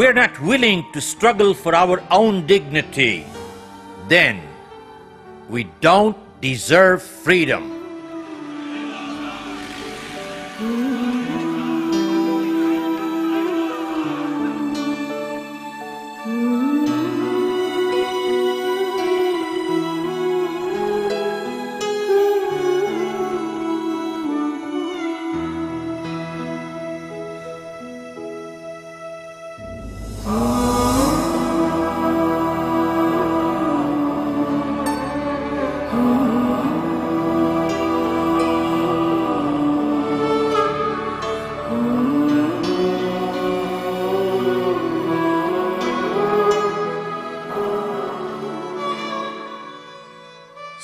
we're not willing to struggle for our own dignity, then we don't deserve freedom.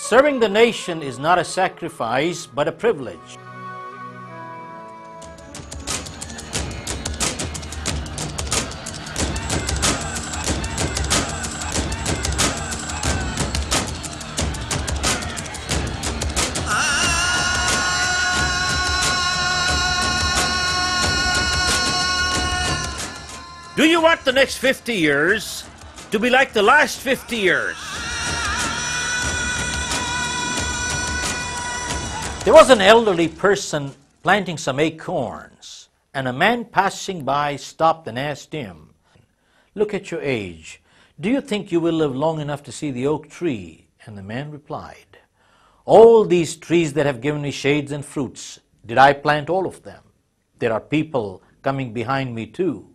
Serving the nation is not a sacrifice, but a privilege. Do you want the next 50 years to be like the last 50 years? There was an elderly person planting some acorns, and a man passing by stopped and asked him, "Look at your age. Do you think you will live long enough to see the oak tree?" And the man replied, "All these trees that have given me shades and fruits, did I plant all of them? There are people coming behind me too.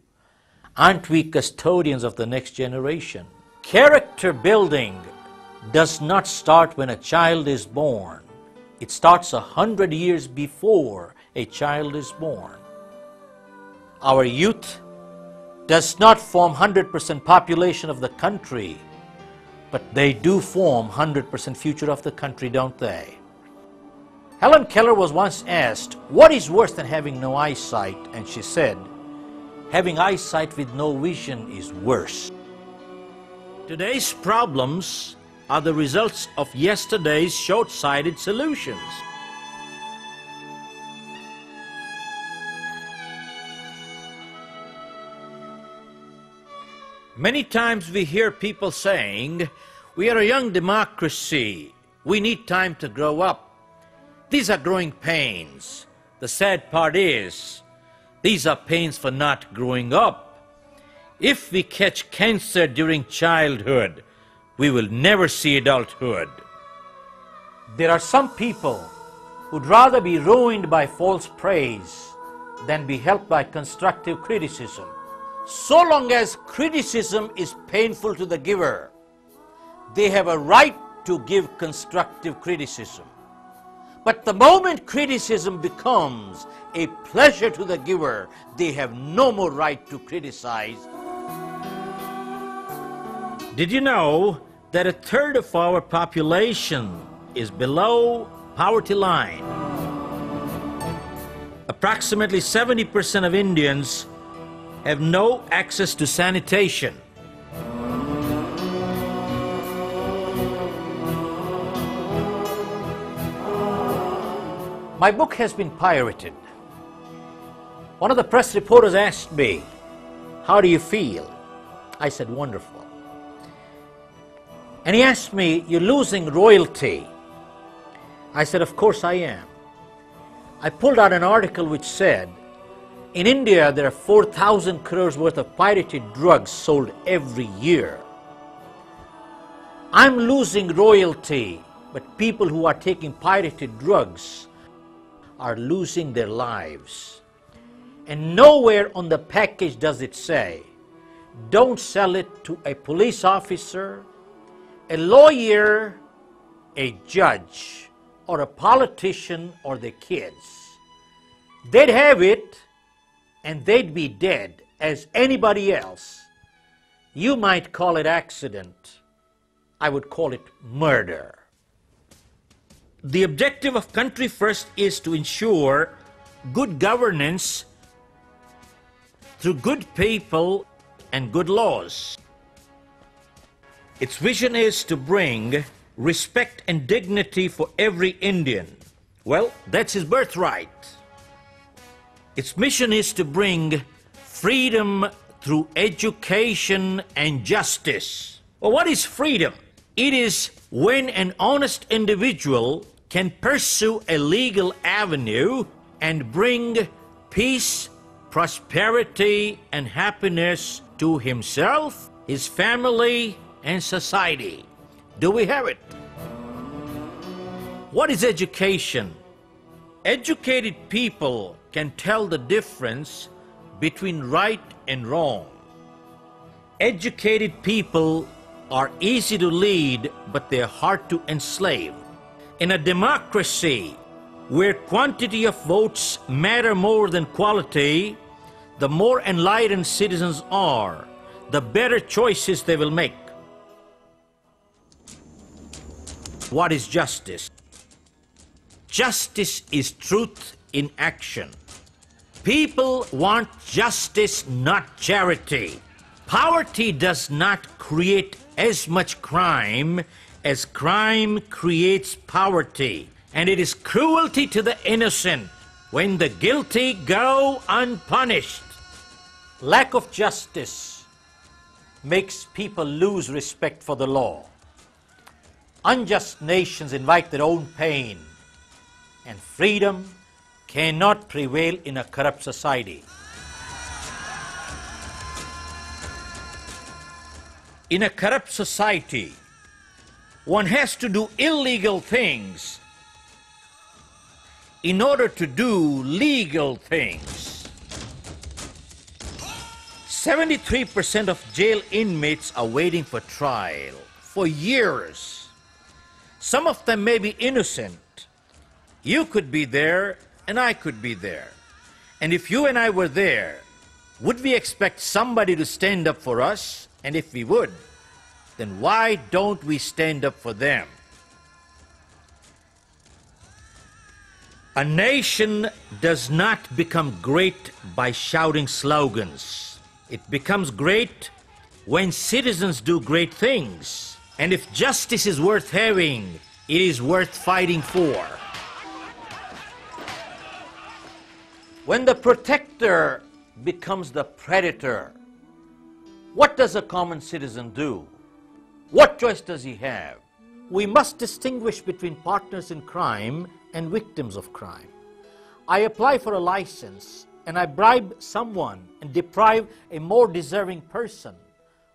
Aren't we custodians of the next generation?" Character building does not start when a child is born. It starts 100 years before a child is born. Our youth does not form 100% population of the country, but they do form 100% future of the country, don't they? Helen Keller was once asked, "What is worse than having no eyesight?" And she said, "Having eyesight with no vision is worse." Today's problems are the results of yesterday's short-sighted solutions. Many times we hear people saying, "We are a young democracy. We need time to grow up." These are growing pains. The sad part is, these are pains for not growing up. If we catch cancer during childhood, we will never see adulthood. There are some people who'd rather be ruined by false praise than be helped by constructive criticism. So long as criticism is painful to the giver, they have a right to give constructive criticism. But the moment criticism becomes a pleasure to the giver, they have no more right to criticize. Did you know that a third of our population is below poverty line? Approximately 70% of Indians have no access to sanitation. My book has been pirated. One of the press reporters asked me, "How do you feel?" I said, "Wonderful." And he asked me, "You're losing royalty." I said, "Of course I am." I pulled out an article which said, in India there are 4,000 crores worth of pirated drugs sold every year. I'm losing royalty, but people who are taking pirated drugs are losing their lives. And nowhere on the package does it say, don't sell it to a police officer, a lawyer, a judge, or a politician, or the kids. They'd have it and they'd be dead as anybody else. You might call it accident. I would call it murder. The objective of Country First is to ensure good governance through good people and good laws. Its vision is to bring respect and dignity for every Indian. Well, that's his birthright. Its mission is to bring freedom through education and justice. Well, what is freedom? It is when an honest individual can pursue a legal avenue and bring peace, prosperity, and happiness to himself, his family, and society. Do we have it? What is education? Educated people can tell the difference between right and wrong. Educated people are easy to lead, but they're hard to enslave. In a democracy where quantity of votes matter more than quality, the more enlightened citizens are, the better choices they will make. What is justice? Justice is truth in action. People want justice, not charity. Poverty does not create as much crime as crime creates poverty. And it is cruelty to the innocent when the guilty go unpunished. Lack of justice makes people lose respect for the law. Unjust nations invite their own pain, and freedom cannot prevail in a corrupt society. In a corrupt society, one has to do illegal things in order to do legal things. 73% of jail inmates are waiting for trial for years. Some of them may be innocent. You could be there and I could be there. And if you and I were there, would we expect somebody to stand up for us? And if we would, then why don't we stand up for them? A nation does not become great by shouting slogans. It becomes great when citizens do great things. And if justice is worth having, it is worth fighting for. When the protector becomes the predator, what does a common citizen do? What choice does he have? We must distinguish between partners in crime and victims of crime. I apply for a license and I bribe someone and deprive a more deserving person.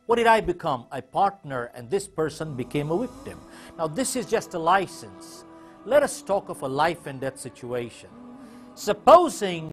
What did I become? A partner, and this person became a victim. Now this is just a license. Let us talk of a life and death situation. Supposing